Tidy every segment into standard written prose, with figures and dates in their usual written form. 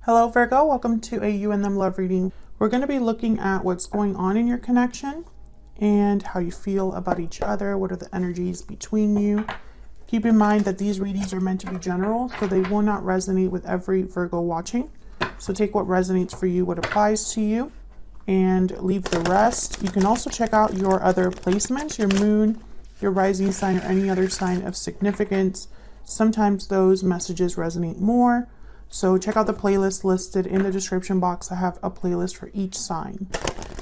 Hello Virgo, welcome to a You and Them love reading. We're going to be looking at what's going on in your connection and how you feel about each other. What are the energies between you? Keep in mind that these readings are meant to be general, so they will not resonate with every Virgo watching. So take what resonates for you, what applies to you, and leave the rest. You can also check out your other placements, your moon, your rising sign, or any other sign of significance. Sometimes those messages resonate more. So check out the playlist listed in the description box. I have a playlist for each sign.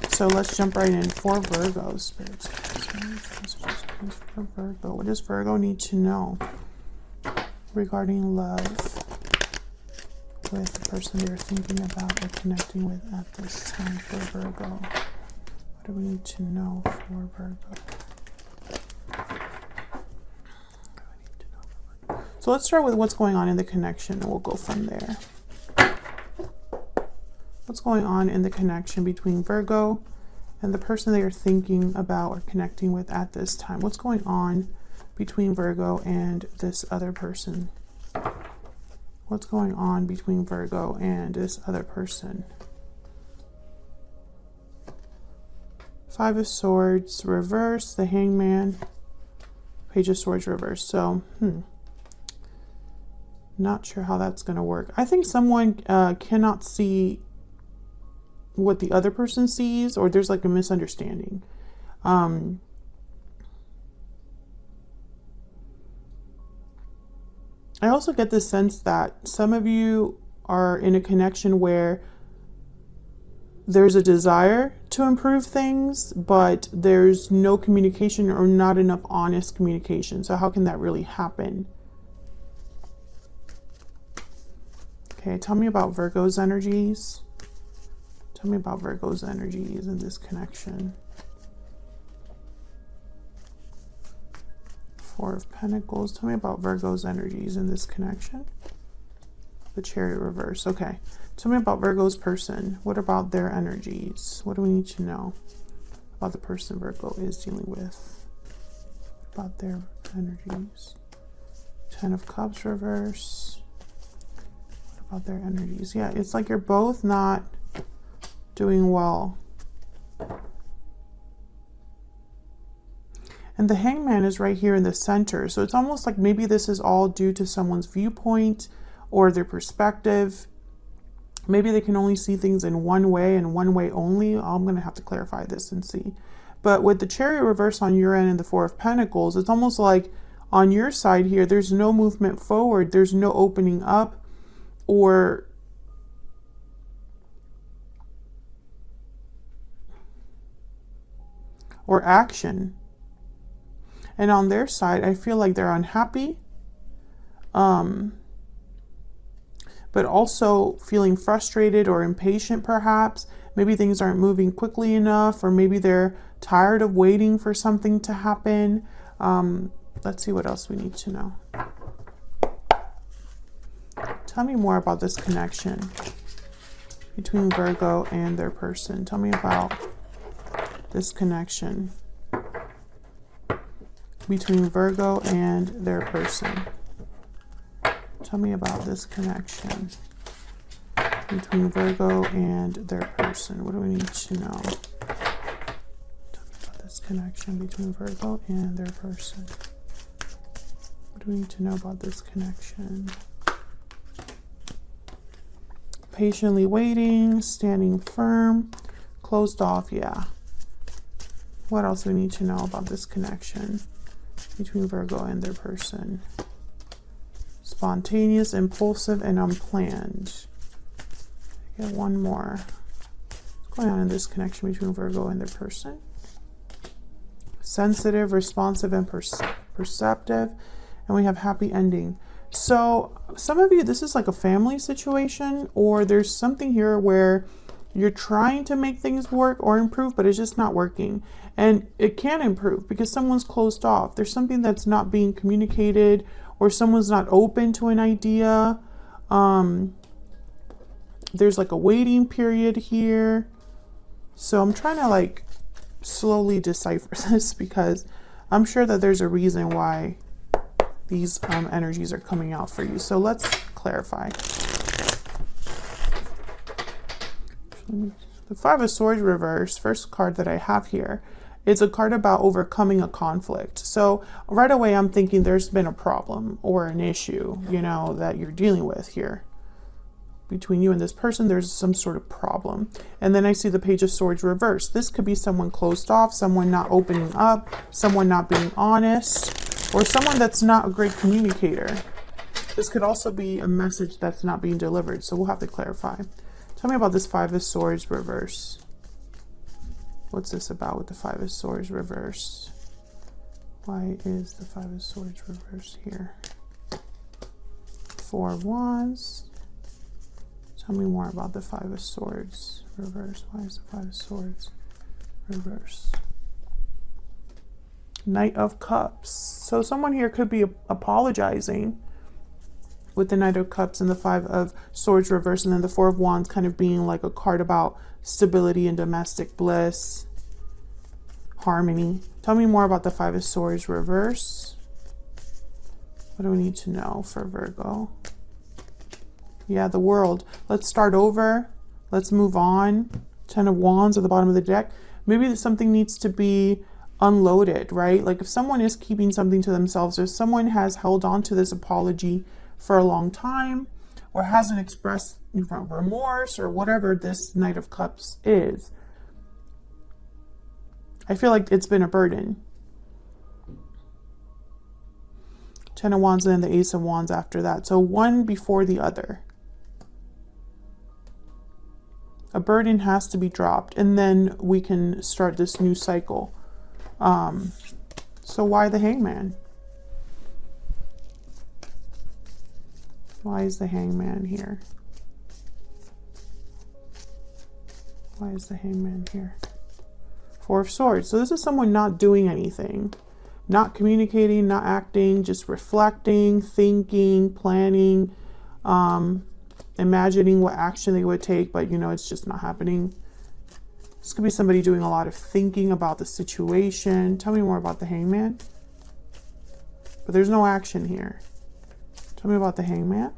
So let's jump right in for Virgo. Spirits, messages, please, for Virgo. What does Virgo need to know regarding love with the person they're thinking about or connecting with at this time for Virgo? What do we need to know for Virgo? So let's start with what's going on in the connection and we'll go from there. What's going on in the connection between Virgo and the person they are thinking about or connecting with at this time? What's going on between Virgo and this other person? What's going on between Virgo and this other person? Five of Swords reverse, the Hangman, Page of Swords reverse. So, not sure how that's going to work. I think someone cannot see what the other person sees, or there's like a misunderstanding. I also get the sense that some of you are in a connection where there's a desire to improve things, but there's no communication or not enough honest communication. So how can that really happen? Okay, tell me about Virgo's energies. Tell me about Virgo's energies in this connection. Four of Pentacles. Tell me about Virgo's energies in this connection. The Chariot reverse. Okay. Tell me about Virgo's person. What about their energies? What do we need to know about the person Virgo is dealing with? About their energies. Ten of Cups reverse. About their energies. Yeah, it's like you're both not doing well. And the Hangman is right here in the center. So it's almost like maybe this is all due to someone's viewpoint or their perspective. Maybe they can only see things in one way and one way only. I'm going to have to clarify this and see. But with the Chariot reverse on your end and the Four of Pentacles, it's almost like on your side here, there's no movement forward. There's no opening up or action. And on their side, I feel like they're unhappy, but also feeling frustrated or impatient perhaps. Maybe things aren't moving quickly enough, or maybe they're tired of waiting for something to happen. Let's see what else we need to know. Tell me more about this connection between Virgo and their person. Tell me about this connection between Virgo and their person. Tell me about this connection between Virgo and their person. What do we need to know? Tell me about this connection between Virgo and their person. What do we need to know about this connection? Patiently waiting, standing firm, closed off, yeah. What else do we need to know about this connection between Virgo and their person? Spontaneous, impulsive, and unplanned. I get one more. What's going on in this connection between Virgo and their person? Sensitive, responsive, and perceptive. And we have happy ending. So some of you, this is like a family situation, or there's something here where you're trying to make things work or improve, but it's just not working. And it can improve because someone's closed off. There's something that's not being communicated, or someone's not open to an idea. There's like a waiting period here. So I'm trying to like slowly decipher this because I'm sure that there's a reason why these energies are coming out for you. So let's clarify. The Five of Swords reverse, first card that I have here, it's a card about overcoming a conflict. So right away I'm thinking there's been a problem or an issue, you know, that you're dealing with here. Between you and this person, there's some sort of problem. And then I see the Page of Swords reverse. This could be someone closed off, someone not opening up, someone not being honest, or someone that's not a great communicator. This could also be a message that's not being delivered, so we'll have to clarify. Tell me about this Five of Swords reverse. What's this about with the Five of Swords reverse? Why is the Five of Swords reverse here? Four of Wands. Tell me more about the Five of Swords reverse. Why is the Five of Swords reverse? Knight of Cups. So someone here could be apologizing with the Knight of Cups and the Five of Swords reverse, and then the Four of Wands kind of being like a card about stability and domestic bliss, harmony. Tell me more about the Five of Swords reverse. What do we need to know for Virgo? Yeah, the World. Let's start over. Let's move on. Ten of Wands at the bottom of the deck. Maybe something needs to be unloaded, right? Like if someone is keeping something to themselves, or someone has held on to this apology for a long time, or hasn't expressed remorse, or whatever this Knight of Cups is. I feel like it's been a burden. Ten of Wands and then the Ace of Wands after that. So one before the other. A burden has to be dropped, and then we can start this new cycle. So why the Hangman? Why is the Hangman here? Why is the Hangman here? Four of Swords. So this is someone not doing anything, not communicating, not acting, just reflecting, thinking, planning, imagining what action they would take, but you know, it's just not happening. This could be somebody doing a lot of thinking about the situation. Tell me more about the Hangman. But there's no action here. Tell me about the Hangman.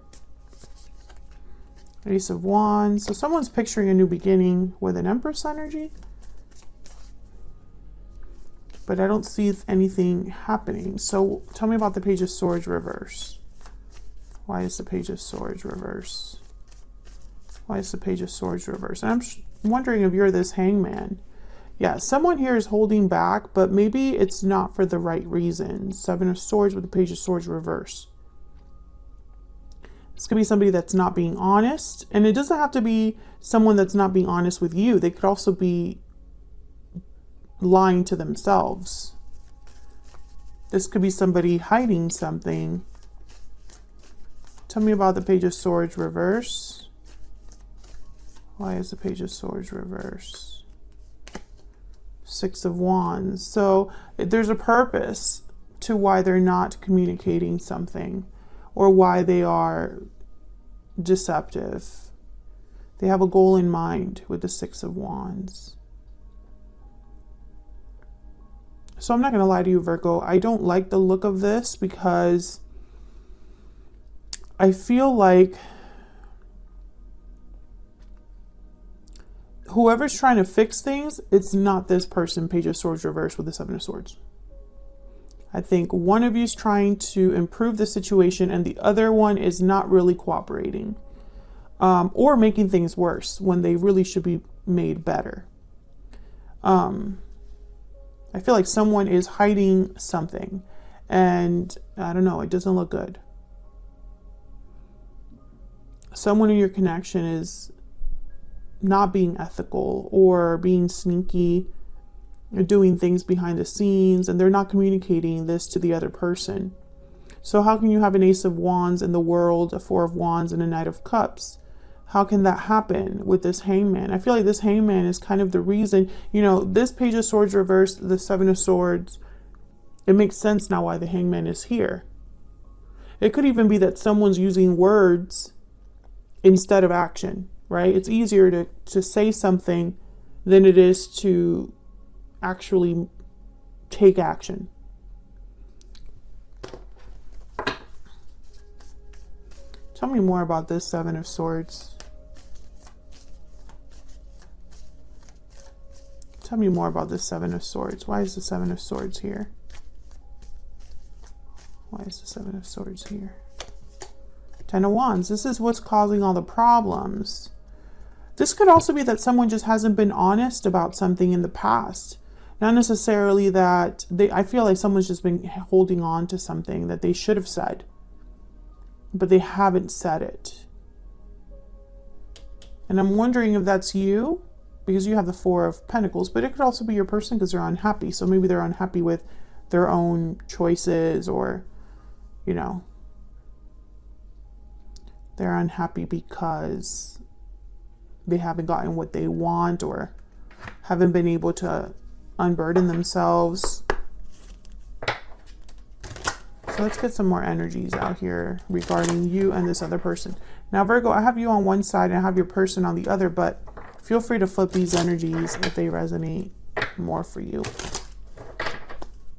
Ace of Wands. So someone's picturing a new beginning with an Empress energy. But I don't see anything happening. So tell me about the Page of Swords reverse. Why is the Page of Swords reverse? Why is the Page of Swords reverse? And I'm wondering if you're this Hangman. Yeah, someone here is holding back, but maybe it's not for the right reasons. Seven of Swords with the Page of Swords reverse. This could be somebody that's not being honest. And it doesn't have to be someone that's not being honest with you. They could also be lying to themselves. This could be somebody hiding something. Tell me about the Page of Swords reverse. Why is the Page of Swords reverse? Six of Wands. So there's a purpose to why they're not communicating something, or why they are deceptive. They have a goal in mind with the Six of Wands. So I'm not going to lie to you, Virgo. I don't like the look of this, because I feel like whoever's trying to fix things, it's not this person, Page of Swords reverse with the Seven of Swords. I think one of you is trying to improve the situation, and the other one is not really cooperating, or making things worse when they really should be made better. I feel like someone is hiding something, and I don't know, it doesn't look good. Someone in your connection is not being ethical, or being sneaky, or doing things behind the scenes, and they're not communicating this to the other person. So how can you have an Ace of Wands in the World, a Four of Wands, and a Knight of Cups? How can that happen with this Hangman? I feel like this Hangman is kind of the reason, you know, this Page of Swords reversed, the Seven of Swords. It makes sense now why the Hangman is here. It could even be that someone's using words instead of action, right? It's easier to say something than it is to actually take action. Tell me more about this Seven of Swords. Tell me more about the Seven of Swords. Why is the Seven of Swords here? Why is the Seven of Swords here? Ten of Wands. This is what's causing all the problems. This could also be that someone just hasn't been honest about something in the past. Not necessarily that I feel like someone's just been holding on to something that they should have said, but they haven't said it. And I'm wondering if that's you, because you have the Four of Pentacles, but it could also be your person because they're unhappy. So maybe they're unhappy with their own choices, or, you know, they're unhappy because they haven't gotten what they want or haven't been able to unburden themselves. So let's get some more energies out here regarding you and this other person. Now, Virgo, I have you on one side and I have your person on the other, but feel free to flip these energies if they resonate more for you.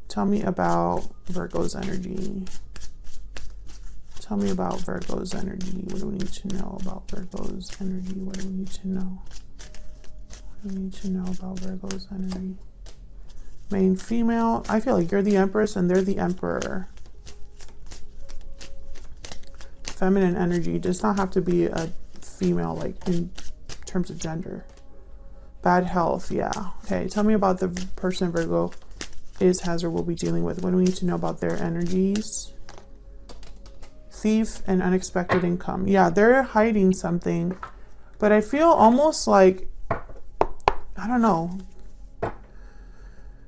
Tell me about Virgo's energy. Tell me about Virgo's energy. What do we need to know about Virgo's energy? What do we need to know? What do we need to know about Virgo's energy? Main female. I feel like you're the Empress and they're the Emperor. Feminine energy does not have to be a female, like in terms of gender. Bad health. Yeah. Okay. Tell me about the person Virgo is, has, or will be dealing with. What do we need to know about their energies? Thief and unexpected income. Yeah, they're hiding something, but I feel almost like, I don't know,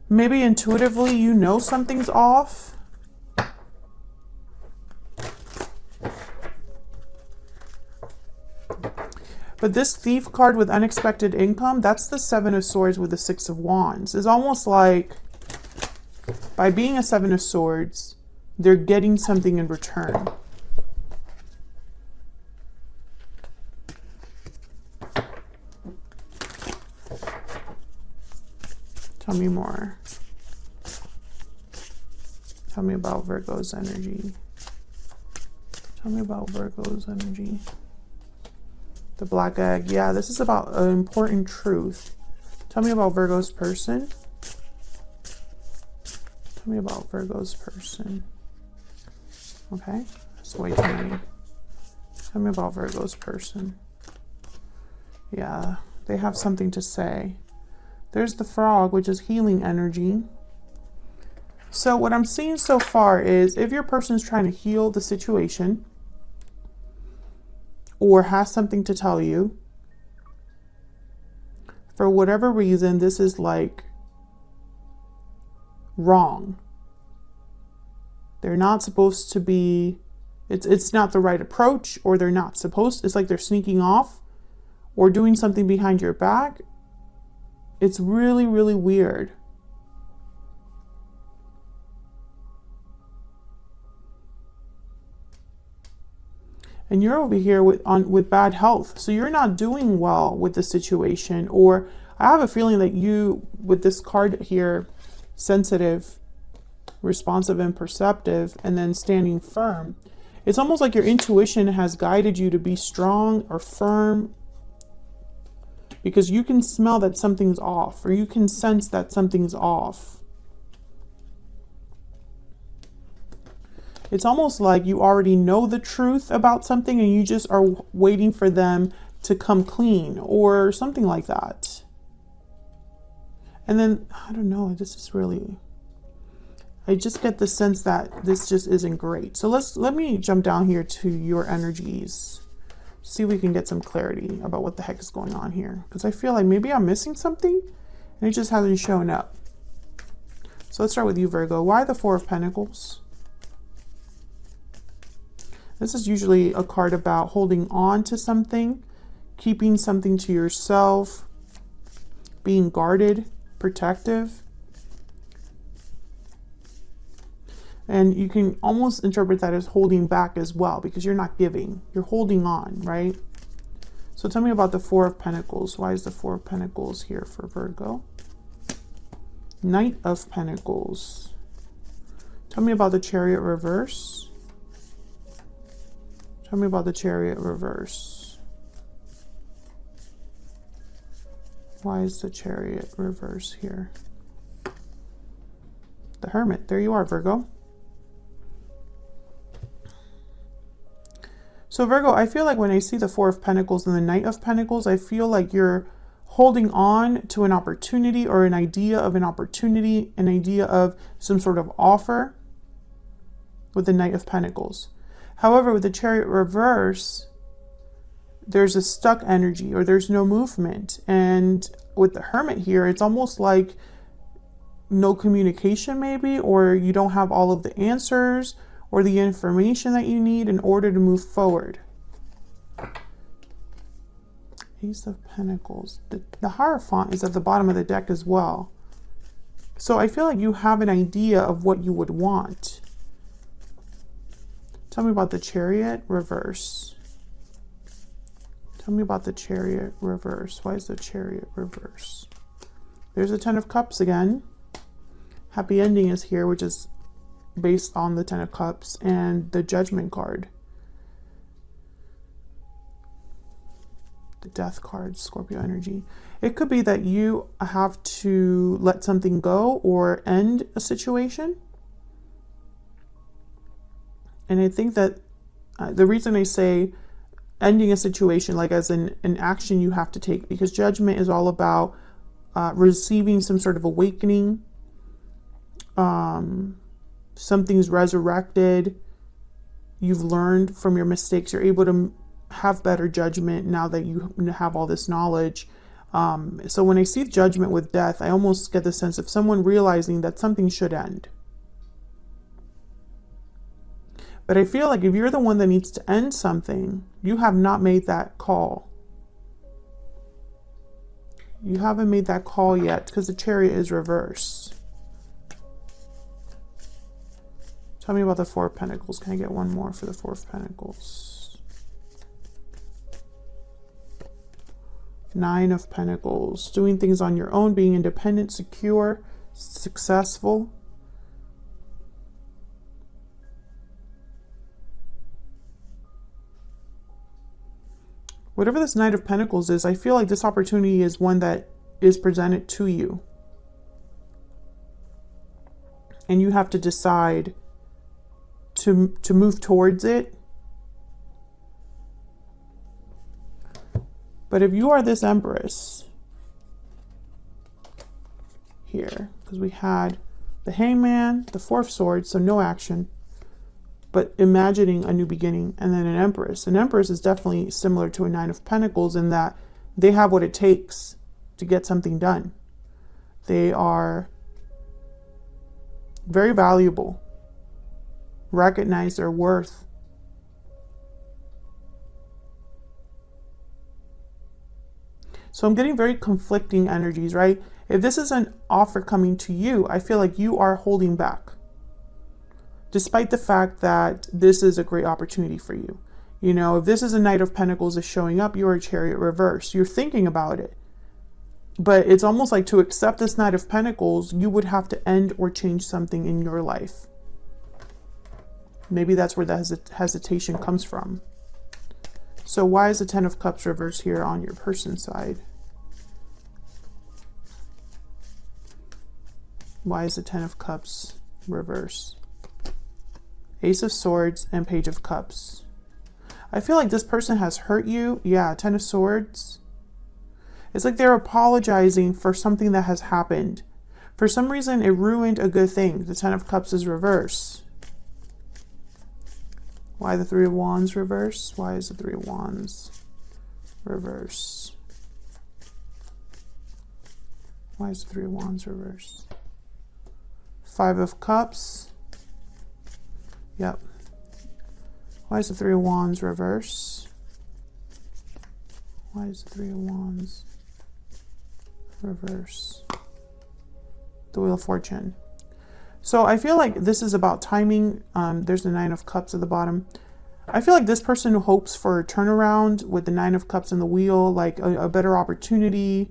maybe intuitively you know something's off. But this Thief card with unexpected income, that's the Seven of Swords with the Six of Wands. It's almost like by being a Seven of Swords, they're getting something in return. Tell me more. Tell me about Virgo's energy. Tell me about Virgo's energy. The Black Egg. Yeah, this is about an important truth. Tell me about Virgo's person. Tell me about Virgo's person. Okay, that's way too many. Tell me about Virgo's person. Yeah, they have something to say. There's the Frog, which is healing energy. So what I'm seeing so far is if your person's trying to heal the situation or has something to tell you, for whatever reason, this is like wrong. They're not supposed to be, it's not the right approach, or they're not supposed, it's like they're sneaking off or doing something behind your back. It's really, really weird. And you're over here with bad health. So you're not doing well with the situation. Or I have a feeling that you, with this card here, sensitive, responsive, and perceptive, and then standing firm. It's almost like your intuition has guided you to be strong or firm, because you can smell that something's off, or you can sense that something's off. It's almost like you already know the truth about something and you just are waiting for them to come clean or something like that. And then, I don't know, this is really, I just get the sense that this just isn't great. So let me jump down here to your energies. See if we can get some clarity about what the heck is going on here. Because I feel like maybe I'm missing something and it just hasn't shown up. So let's start with you, Virgo. Why the Four of Pentacles? This is usually a card about holding on to something, keeping something to yourself, being guarded, protective. And you can almost interpret that as holding back as well, because you're not giving, you're holding on, right? So tell me about the Four of Pentacles. Why is the Four of Pentacles here for Virgo? Knight of Pentacles. Tell me about the Chariot reverse. Tell me about the Chariot reverse. Why is the Chariot reverse here? The Hermit. There you are, Virgo. So Virgo, I feel like when I see the Four of Pentacles and the Knight of Pentacles, I feel like you're holding on to an opportunity or an idea of an opportunity, an idea of some sort of offer with the Knight of Pentacles. However, with the Chariot reverse, there's a stuck energy or there's no movement. And with the Hermit here, it's almost like no communication maybe, or you don't have all of the answers or the information that you need in order to move forward. Ace of Pentacles. The Hierophant is at the bottom of the deck as well. So I feel like you have an idea of what you would want. Tell me about the Chariot reverse. Tell me about the Chariot reverse. Why is the Chariot reverse? There's a Ten of Cups again. Happy ending is here, which is based on the Ten of Cups, and the Judgment card. The Death card, Scorpio energy. It could be that you have to let something go or end a situation. And I think that the reason I say ending a situation, like as an action you have to take, because Judgment is all about receiving some sort of awakening. Something's resurrected. You've learned from your mistakes. You're able to have better judgment now that you have all this knowledge. So when I see Judgment with death, I almost get the sense of someone realizing that something should end. But I feel like if you're the one that needs to end something, you have not made that call. You haven't made that call yet because the Chariot is reverse. Tell me about the Four of Pentacles. Can I get one more for the Four of Pentacles? Nine of Pentacles. Doing things on your own, being independent, secure, successful. Whatever this Knight of Pentacles is, I feel like this opportunity is one that is presented to you. And you have to decide to move towards it. But if you are this Empress here, because we had the Hangman, the Four of Swords, so no action, but imagining a new beginning, and then an Empress. An Empress is definitely similar to a Nine of Pentacles in that they have what it takes to get something done. They are very valuable. Recognize their worth. So I'm getting very conflicting energies, right? If this is an offer coming to you, I feel like you are holding back. Despite the fact that this is a great opportunity for you. You know, if this is a Knight of Pentacles is showing up, you're a Chariot reverse. You're thinking about it. But it's almost like to accept this Knight of Pentacles, you would have to end or change something in your life. Maybe that's where the hesitation comes from. So why is the Ten of Cups reverse here on your person's side? Why is the Ten of Cups reverse? Ace of Swords and Page of Cups. I feel like this person has hurt you. Yeah, Ten of Swords. It's like they're apologizing for something that has happened. For some reason, it ruined a good thing. The Ten of Cups is reverse. Why the Three of Wands reverse? Why is the Three of Wands reverse? Why is the Three of Wands reverse? Five of Cups. Yep. Why is the Three of Wands reverse? Why is the Three of Wands reverse? The Wheel of Fortune. So I feel like this is about timing. There's the Nine of Cups at the bottom. I feel like this person hopes for a turnaround with the Nine of Cups and the Wheel, like a better opportunity,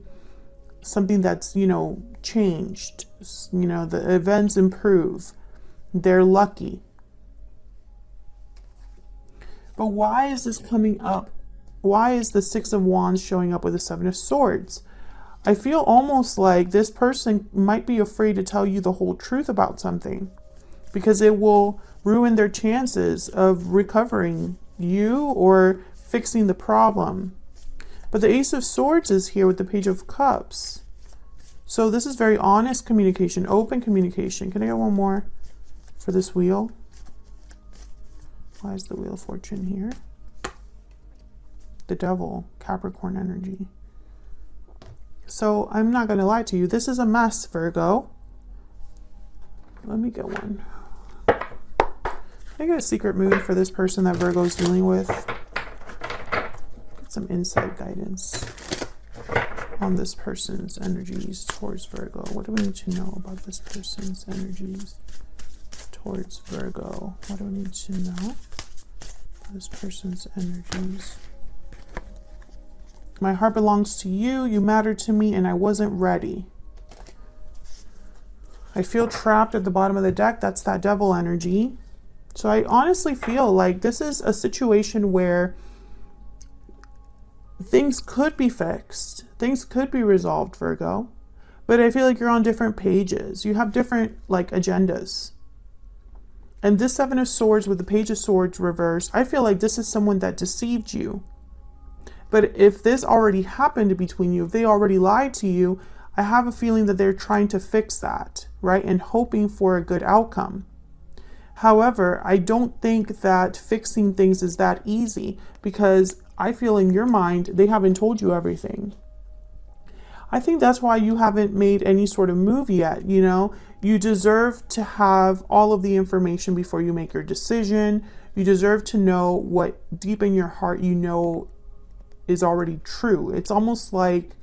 something that's, you know, changed. You know, the events improve. They're lucky. But why is this coming up? Why is the Six of Wands showing up with the Seven of Swords? I feel almost like this person might be afraid to tell you the whole truth about something because it will ruin their chances of recovering you or fixing the problem. But the Ace of Swords is here with the Page of Cups. So this is very honest communication, open communication. Can I get one more for this wheel? Why is the Wheel of Fortune here? The Devil, Capricorn energy. So I'm not going to lie to you. This is a mess, Virgo. Let me get one. Can I get a secret mood for this person that Virgo is dealing with? Get some insight guidance on this person's energies towards Virgo. What do we need to know about this person's energies towards Virgo? What do we need to know about this person's energies? My heart belongs to you. You matter to me, and I wasn't ready. I feel trapped at the bottom of the deck. That's that Devil energy. So I honestly feel like this is a situation where things could be fixed. Things could be resolved, Virgo. But I feel like you're on different pages. You have different agendas. And this Seven of Swords with the Page of Swords reversed, I feel like this is someone that deceived you. But if this already happened between you, if they already lied to you, I have a feeling that they're trying to fix that, right? And hoping for a good outcome. However, I don't think that fixing things is that easy because I feel in your mind, they haven't told you everything. I think that's why you haven't made any sort of move yet. You know, you deserve to have all of the information before you make your decision. You deserve to know what deep in your heart you know is already true. It's almost like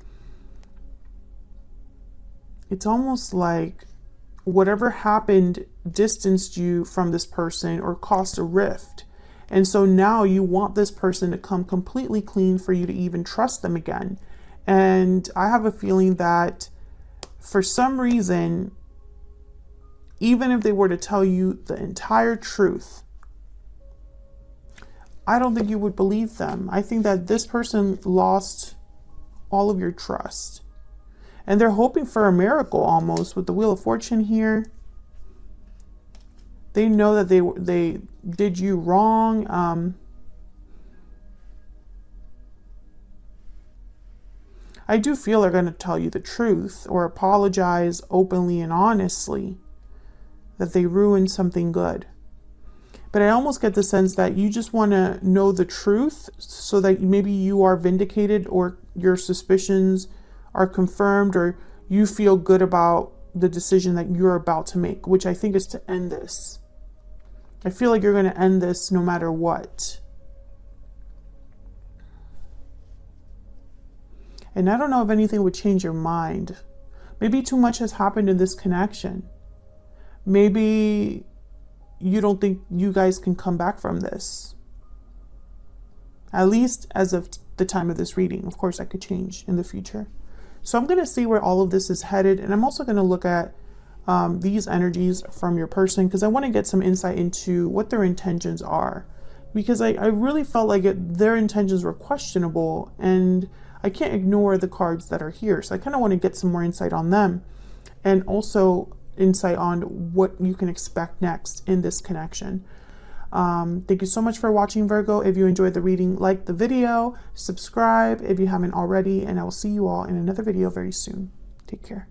whatever happened distanced you from this person or caused a rift. And so now you want this person to come completely clean for you to even trust them again. And I have a feeling that for some reason, even if they were to tell you the entire truth, I don't think you would believe them. I think that this person lost all of your trust. And they're hoping for a miracle almost with the Wheel of Fortune here. They know that they did you wrong. I do feel they're going to tell you the truth or apologize openly and honestly that they ruined something good. But I almost get the sense that you just want to know the truth so that maybe you are vindicated or your suspicions are confirmed or you feel good about the decision that you're about to make, which I think is to end this. I feel like you're going to end this no matter what. And I don't know if anything would change your mind. Maybe too much has happened in this connection. Maybe you don't think you guys can come back from this. At least as of the time of this reading. Of course, that could change in the future. So I'm going to see where all of this is headed. And I'm also going to look at these energies from your person because I want to get some insight into what their intentions are. Because I really felt like their intentions were questionable and I can't ignore the cards that are here. So I kind of want to get some more insight on them and also insight on what you can expect next in this connection. Thank you so much for watching, Virgo. If you enjoyed the reading, like the video, subscribe if you haven't already, and I will see you all in another video very soon. Take care.